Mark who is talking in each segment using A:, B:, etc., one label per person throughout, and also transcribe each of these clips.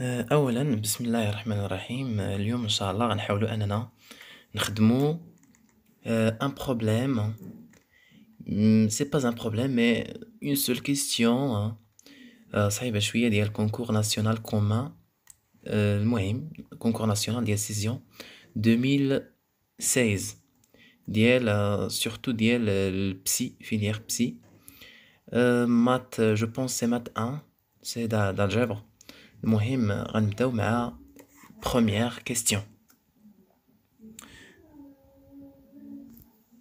A: أولا بسم الله الرحمن الرحيم. اليوم إن شاء الله غنحاولو أننا نخدمو un problème. C'est pas un problème mais une seule question صعيبة شوية ديال concours national commun. المهم concours national ديال سيزيون 2016 ديال surtout ديال البسي filière psy. maths je pense c'est maths 1 c'est d'algèbre. المهم غنبداو مع première question.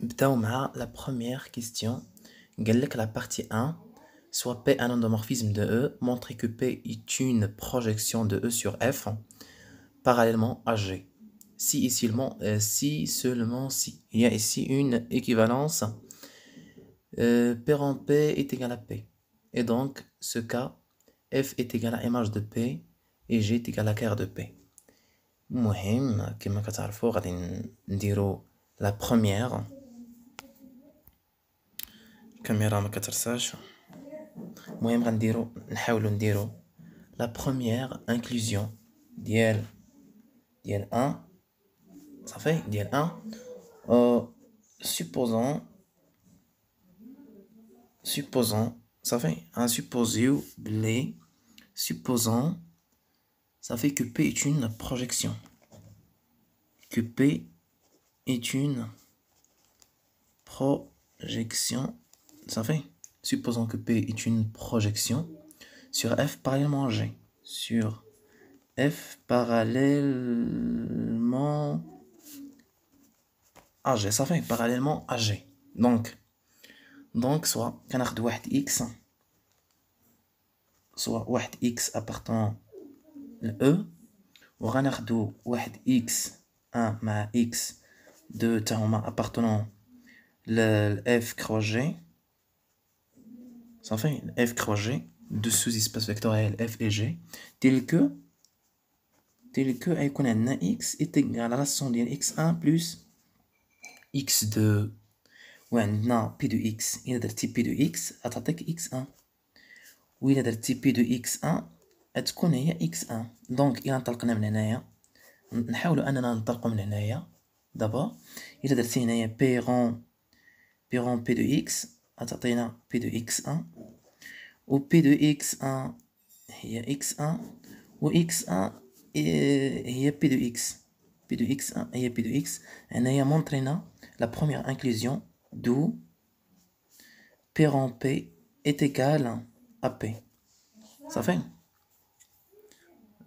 A: نبداو مع la première question. قال لك la partie 1 soit P un endomorphisme de E, montrer que P est une projection de E sur F parallèlement à G. Si seulement si. Il y a ici une équivalence. P rond P est égal à P. Et donc, ce cas, F est égal à image de P et G est égal à quart de P. المهم كما كتعرفوا غادي نديرو la première. الكاميرا ما كترساش. المهم نحاولوا نديرو la première inclusion ديال 1 صافي ديال 1 supposons صافي supposons بلي supposons ça fait que P est une projection. Que P est une projection. Ça fait. Supposons que P est une projection sur F parallèlement à G. Sur F parallèlement à G. Ça fait parallèlement à G. Donc soit كناخد واحد X, soit واحد X appartenant E, وغناخدو واحد X1 مع X2 تاهما appartenant ل F croix G. Ça fait F croix G de sous-espace vectoriel F et G tel que غيكون عندنا X est égal à la somme ديال X1 plus X2 وعندنا P de X. إلا درتي P de X غتعطيك X1 وإلا درتي P de X1 غتكون هي X1. دونك إلا انطلقنا من هنايا نحاولوا أننا ننطلقوا من هنايا دابا. إلا درتي هنايا P rond P de X غتعطينا P de X1 و P de X1 هي X1 و X1 هي P de X. P de X1 هي P de X. هنايا مونطرينا la première inclusion d'où P rond P est égal à P. Ça fait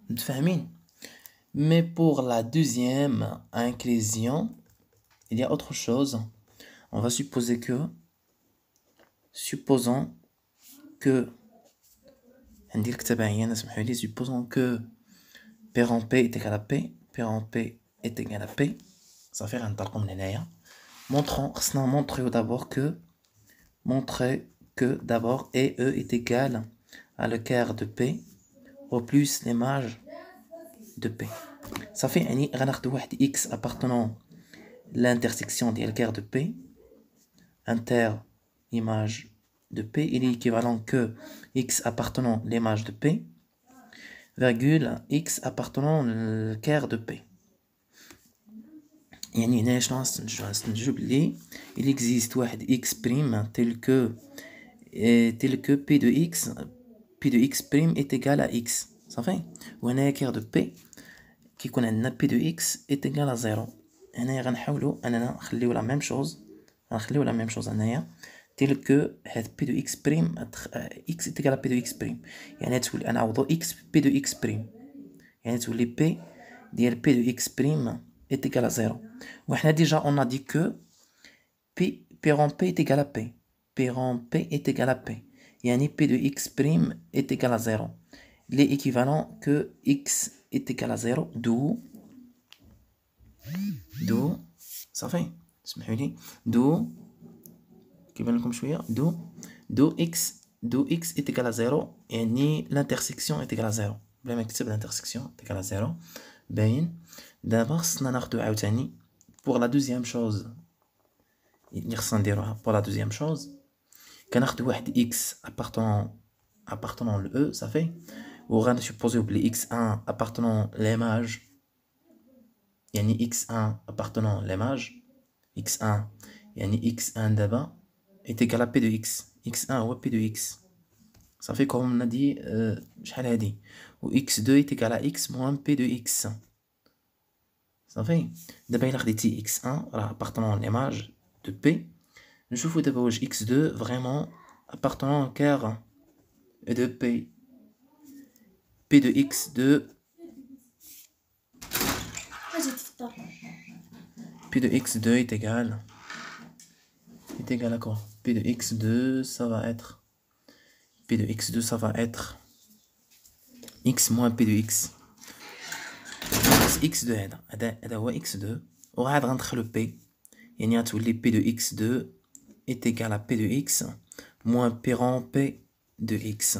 A: متفاهمين. Mais pour la deuxième inclusion, il y a autre chose. On va supposer que, supposons que P rond P est égal à P, P rond P est égal à P. Ça fait un talcom nenaya. Montrer que d'abord E est égal à le quart de P au plus l'image de P. Ça fait un X appartenant l'intersection de quart de P inter image de P, il est équivalent que X appartenant l'image de P virgule X appartenant le quart de P. يعني هنا شنو بلي il existe واحد X prime tel que P de X prime est égal à X. صافي وهنايا كير دو بي كيكون عندنا P de X est égal à 0. هنايا غنحاولو اننا نخليو لا ميم شوز هنايا tel que هاد P de X prime X est égal à P de X prime. يعني تولي نعوضو X P de X prime يعني تولي P ديال P de X prime est égal à 0. وحنا déjà on a dit que P rond P est égal à P. P rond P est égal à P. يعني P de X prime est égal à 0. Il est équivalent que X est égal à 0 d'où ça fait d'où كيبان لكم شويه d'où X est égal à 0 يعني l'intersection est égal à 0 بلا ما نكتب l'intersection est égal à 0 باين. دابا خصنا ناخدو عاوتاني pour la deuxième chose اللي خصنا نديروها pour la deuxième chose كناخدو واحد X appartenant le E. ça fait On va supposer que x1 appartenant à l'image, yani x1 appartenant à l'image, x1, yani x1 d'abord, est égal à p de x. x1 ou p de x. Ça fait comme on a dit, ou x2 est égal à x moins p de x. Ça fait, d'abord il a dit x1 appartenant à l'image de p. Je vous d'abord x2 vraiment appartenant au cœur de p. P de x2. P de x2 est égal à quoi? P de x2, ça va être P de x2, ça va être x moins P de x. x2 هذا هو x2 وغادي غندخلو P يعني غتولي P de x2 est égal à P de x moins P rond P de x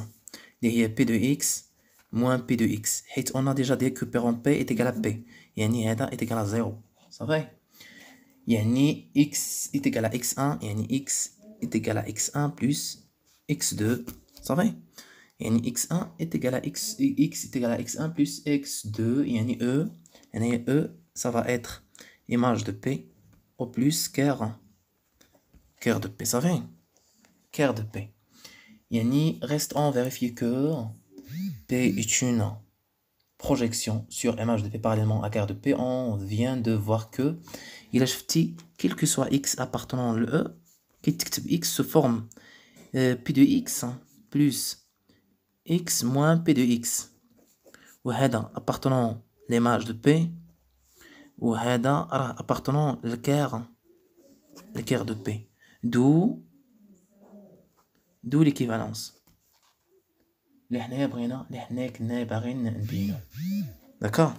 A: اللي هي P de x moins P de x حيت on a déjà dit que P rond P est égal à P يعني هذا est égal à 0 صافي يعني x est égal à x1 يعني x est égal à x1 plus x2 صافي يعني x1 est égal à x est égal à x1 plus x2 يعني e ça va être image de p au plus cœur de p صافي cœur de p يعني reste en vérifier que p est une projection sur image de p parallèlement à cœur de p. On vient de voir que il a shifté quel que soit x appartenant le e qui تكتب x se forme p de x plus x moins p de x وهذا appartenant l'image de p وهذا راه appartenant le cœur de p d'où l'équivalence اللي حنايا كنا باغيين نبينو. D'accord.